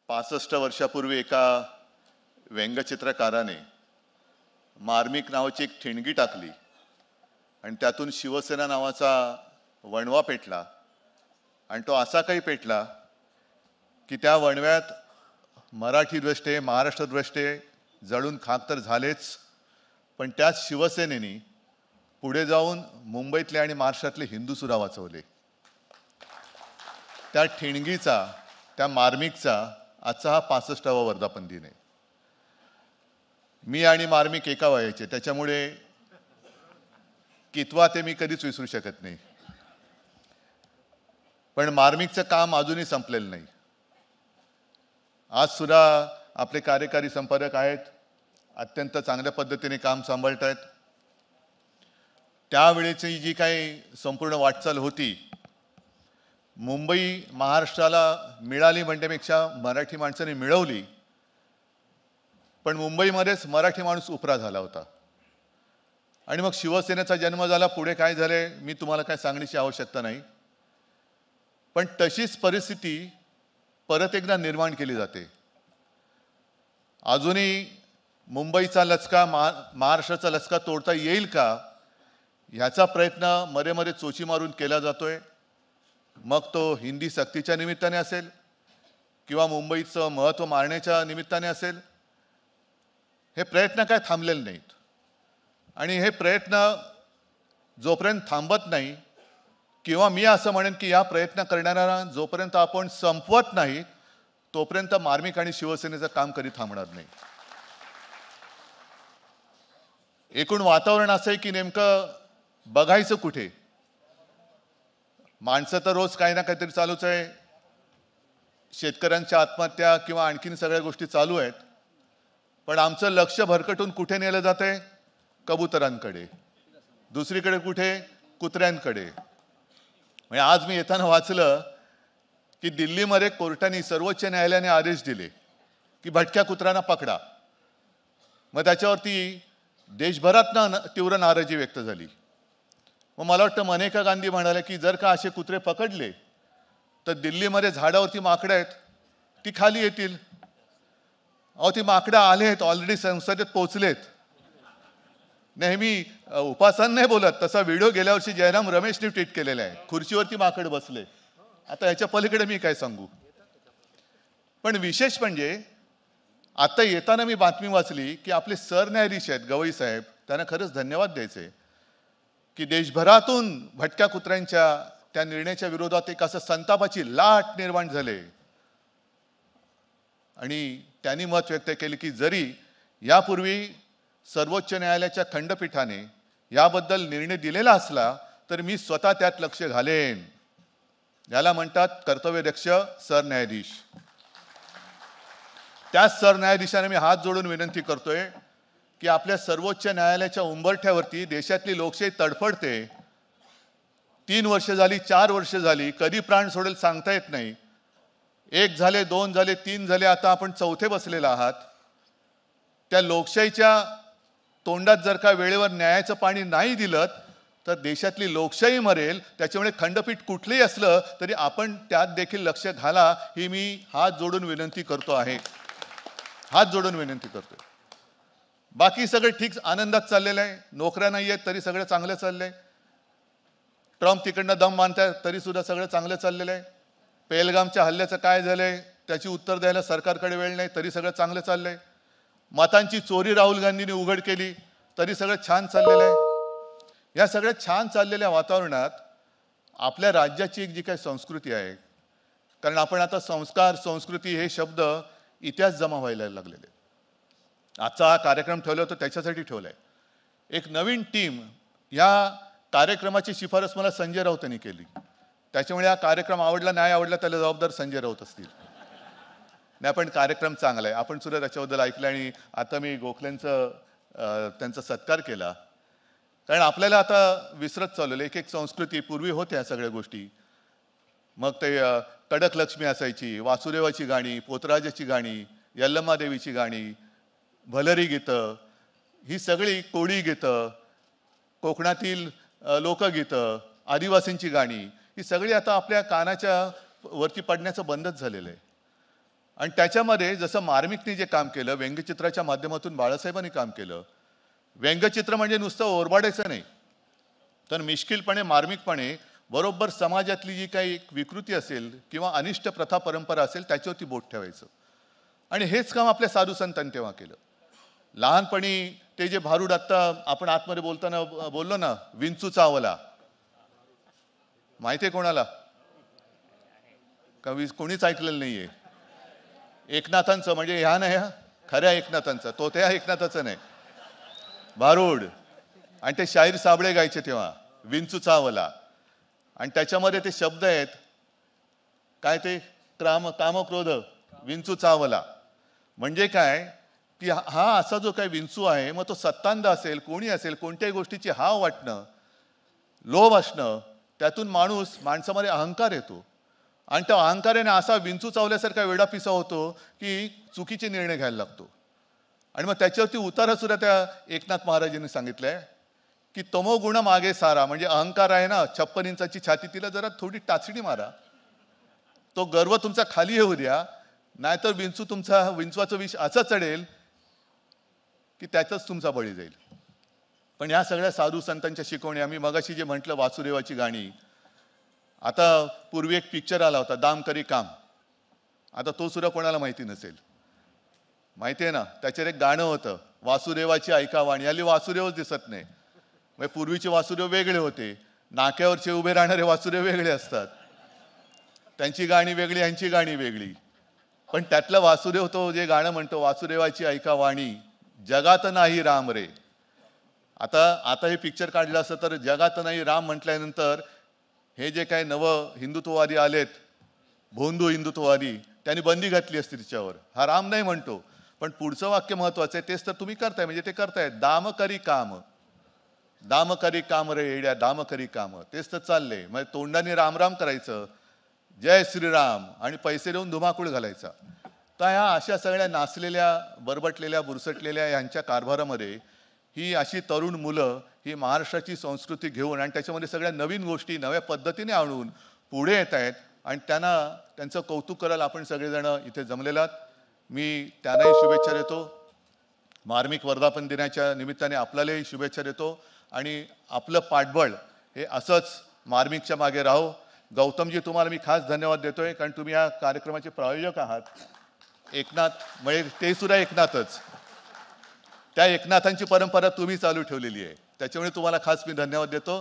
65 वर्षापूर्वी एका व्यंगचित्रकाराने मार्मिक नावाची एक ठिणगी टाकली आणि त्यातून शिवसेना नावाचा वणवा पेटला आणि तो असा काही पेटला की त्या वणव्यात मराठी द्वेष्टे महाराष्ट्र द्वेष्टे जळून खाक तर झालेच, पण त्याच शिवसेनेने पुढे जाऊन मुंबईतले आणि महाराष्ट्रातले हिंदू सुद्धा वाचवले. त्या ठिणगीचा, त्या मार्मिकचा आजचा हा 65वा वर्धापन दिन आहे. मी आणि मार्मिक एका वयाचे, त्याच्यामुळे कितवा ते मी कधीच विसरू शकत नाही. पण मार्मिकचं काम अजूनही संपलेलं नाही. आज सुद्धा आपले कार्यकारी संपादक आहेत, अत्यंत चांगल्या पद्धतीने काम सांभाळत आहेत. त्यावेळेची जी काही संपूर्ण वाटचाल होती, मुंबई महाराष्ट्राला मिळाली म्हणण्यापेक्षा मराठी माणसाने मिळवली, पण मुंबईमध्येच मराठी माणूस उपरा झाला होता. आणि मग शिवसेनेचा जन्म झाला. पुढे काय झाले मी तुम्हाला काय सांगण्याची आवश्यकता नाही, पण तशीच परिस्थिती परत एकदा निर्माण केली जाते. अजूनही मुंबईचा लचका महाराष्ट्राचा लचका तोडता येईल का, ह्याचा प्रयत्न मध्ये मध्ये चोची मारून केला जातोय. मग तो हिंदी सक्तीच्या निमित्ताने असेल किंवा मुंबईचं महत्त्व मारण्याच्या निमित्ताने असेल. हे प्रयत्न काय थांबलेले नाहीत आणि हे प्रयत्न जोपर्यंत थांबत नाही, किंवा मी असं म्हणेन की या प्रयत्न करणाऱ्यांना जोपर्यंत आपण संपवत नाही तोपर्यंत मार्मिक आणि शिवसेनेचं काम कधी थांबणार नाही. एकूण वातावरण असं आहे की नेमकं बघायचं कुठे. माणसं तर रोज काही ना काहीतरी चालूच आहे. शेतकऱ्यांच्या आत्महत्या किंवा आणखीन सगळ्या गोष्टी चालू आहेत, पण आमचं लक्ष भरकटून कुठे नेलं जातंय? कबुतरांकडे. दुसरीकडे कुठे? कुत्र्यांकडे. म्हणजे आज मी येताना वाचलं की दिल्लीमध्ये कोर्टाने, सर्वोच्च न्यायालयाने आदेश दिले की भटक्या कुत्र्यांना पकडा. मग त्याच्यावरती देशभरात तीव्र नाराजी व्यक्त झाली. मग मला वाटतं मनेका गांधी म्हणाले की जर का असे कुत्रे पकडले तर दिल्लीमध्ये झाडावरती माकडं आहेत, ती खाली येतील. अहो, ती माकडं आले आहेत, ऑलरेडी संसदेत पोहोचलेत. नेहमी उपासन नाही बोलत, तसा व्हिडिओ गेल्या वर्षी जयराम रमेशने ट्विट केलेला आहे. खुर्चीवरती माकड बसले. आता याच्या पलीकडे मी काय सांगू. पण विशेष म्हणजे आता येताना मी बातमी वाचली की आपले सरन्यायाधीश आहेत गवई साहेब, त्यांना खरंच धन्यवाद द्यायचे की देशभरातून भटक्या कुत्र्यांच्या त्या निर्णयाच्या विरोधात एक असं संतापाची लाट निर्माण झाली आणि त्यांनी मत व्यक्त केले की जरी यापूर्वी सर्वोच्च न्यायालयाच्या खंडपीठाने याबद्दल निर्णय दिलेला असला तर मी स्वतः त्यात लक्ष घालेन. याला म्हणतात कर्तव्यदक्ष सरन्यायाधीश. त्याच सरन्यायाधीशाने मी हात जोडून विनंती करतोय की आपल्या सर्वोच्च न्यायालयाच्या उंबरठ्यावरती देशातली लोकशाही तडफडते. 3 वर्ष झाली, 4 वर्ष झाली, कधी प्राण सोडेल सांगता येत नाही. 1 झाले, 2 झाले, 3 झाले, आता आपण 4थे बसलेला आहात. त्या लोकशाहीच्या तोंडात जर का वेळेवर न्यायाचं पाणी नाही दिलं तर देशातली लोकशाही मरेल. त्याच्यामुळे खंडपीठ कुठलंही असलं तरी आपण त्यात देखील लक्ष घाला, ही मी हात जोडून विनंती करतो आहे. हात जोडून विनंती करतोय. बाकी सगळं ठीक, आनंदात चाललेलं आहे. नोकऱ्या नाही आहेत तरी सगळं चांगलं चाललंय. ट्रम्प तिकडनं दम मानताय तरी सुद्धा सगळं चांगलं चाललेलं आहे. पेहलगामच्या हल्ल्याचं काय झालंय त्याची उत्तर द्यायला सरकारकडे वेळ नाही तरी सगळं चांगलं चाललंय. मतांची चोरी राहुल गांधींनी उघड केली तरी सगळं छान चाललेलं आहे. या सगळ्या छान चाललेल्या वातावरणात आपल्या राज्याची एक जी काही संस्कृती आहे, कारण आपण आता संस्कार संस्कृती हे शब्द इतिहास जमा व्हायला लागलेले. आजचा हा कार्यक्रम ठेवला होता त्याच्यासाठी ठेवलाय. एक नवीन टीम, या कार्यक्रमाची शिफारस मला संजय राऊतांनी केली. त्याच्यामुळे हा कार्यक्रम आवडला नाही आवडला त्याला जबाबदार संजय राऊत असतील. नाही, पण कार्यक्रम चांगला आहे. आपण सुद्धा त्याच्याबद्दल ऐकलं आणि आता मी गोखलेंचं त्यांचा सत्कार केला. कारण आपल्याला आता विसरत चाललेलं एक एक संस्कृती पूर्वी होत्या सगळ्या गोष्टी. मग ते कडक लक्ष्मी असायची, वासुदेवाची गाणी, पोतराजाची गाणी, यल्लम्मा देवीची गाणी, भलरी गीतं, ही सगळी कोळी गीतं, कोकणातील लोकगीतं, आदिवासींची गाणी, ही सगळी आता आपल्या कानाच्या वरती पडण्याचं बंदच झालेलं आहे. आणि त्याच्यामध्ये जसं मार्मिकने जे काम केलं, व्यंगचित्राच्या माध्यमातून बाळासाहेबांनी काम केलं. व्यंगचित्र म्हणजे नुसतं ओरबाडायचं नाही, तर मिश्किलपणे मार्मिकपणे बरोबर समाजातली जी काही एक विकृती असेल किंवा अनिष्ट प्रथा परंपरा असेल त्याच्यावरती बोट ठेवायचं. आणि हेच काम आपल्या साधू संतांनी तेव्हा केलं. लहानपणी ते जे भारूड आत्ता आपण आतमध्ये बोलताना बोललो ना, विंचू चावला, माहितीये कोणाला? कोणीच ऐकलेलं नाहीये. एकनाथांचं, म्हणजे ह्या नाही, ह्या खऱ्या एकनाथांचं, तो त्या एकनाथाचं नाही, भारूड. आणि ते शाहीर साबळे गायचे तेव्हा, विंचू चावला. आणि त्याच्यामध्ये ते शब्द आहेत काय, ते कामक्रोध विंचू चावला. म्हणजे काय की हा असा जो काही विंचू आहे, मग तो सत्तांध असेल, कोणी असेल, कोणत्याही गोष्टीची हाव वाटणं, लोभ असणं, त्यातून माणसामध्ये अहंकार येतो. आणि त्या अहंकाराने असा विंचू चावल्यासारखा वेडापिसा होतो की चुकीचे निर्णय घ्यायला लागतो. आणि मग त्याच्यावरती उतारा सुद्धा त्या एकनाथ महाराजांनी सांगितलंय की तमोगुण मागे सारा, म्हणजे अहंकार आहे ना, 56 इंचाची छाती, तिला जरा थोडी टाचणी मारा, तो गर्व तुमचा खाली येऊ द्या, नाहीतर विंचवाचं विष असं चढेल की त्याचाच तुमचा बळी जाईल. पण या सगळ्या साधू संतांच्या शिकवणी, आम्ही मगाशी जे म्हटलं वासुदेवाची गाणी, आता पूर्वी एक पिक्चर आला होता दाम करी काम, आता तो सुद्धा कोणाला माहिती नसेल, माहिती आहे ना, त्याच्यात एक गाणं होतं वासुदेवाची ऐका वाणी. हल्ली वासुदेवच दिसत नाही. म्हणजे पूर्वीचे वासुदेव वेगळे होते, नाक्यावरचे उभे राहणारे वासुदेव वेगळे असतात, त्यांची गाणी वेगळी, यांची गाणी वेगळी. पण त्यातला वासुदेव तो जे गाणं म्हणतो, वासुदेवाची ऐका वाणी, जगात नाही राम रे. आता हे पिक्चर काढलं असतं तर जगात नाही राम म्हटल्यानंतर हे जे काही नव हिंदुत्ववादी आलेत, भोंदू हिंदुत्ववादी, त्यांनी बंदी घातली असती तिच्यावर. हा राम नाही म्हणतो, पण पुढचं वाक्य महत्वाचं आहे, तेच तर तुम्ही करताय, म्हणजे ते करताय दाम करी काम, दाम करी काम रे येड्या, दाम करी काम, तेच तर चाललंय. म्हणजे तोंडाने राम राम करायचं, जय श्रीराम, आणि पैसे देऊन धुमाकूळ घालायचा. तर ह्या अशा सगळ्या नाचलेल्या, बरबटलेल्या, बुरसटलेल्या यांच्या कारभारामध्ये ही अशी तरुण मुलं ही महाराष्ट्राची संस्कृती घेऊन आणि त्याच्यामध्ये सगळ्या नवीन गोष्टी नव्या पद्धतीने आणून पुढे येत आहेत. आणि त्यांचं कौतुक करायला आपण सगळेजण इथे जमलेलात. मी त्यांनाही शुभेच्छा देतो. मार्मिक वर्धापन दिनाच्या निमित्ताने आपल्यालाही शुभेच्छा देतो. आणि आपलं पाठबळ हे असंच मार्मिकच्या मागे राहो. गौतमजी, तुम्हाला मी खास धन्यवाद देतोय, कारण तुम्ही या कार्यक्रमाचे प्रायोजक आहात. एकनाथ, म्हणजे ते सुद्धा एकनाथच, त्या एकनाथांची परंपरा तुम्ही चालू ठेवलेली आहे, त्याच्यामुळे तुम्हाला खास मी धन्यवाद देतो.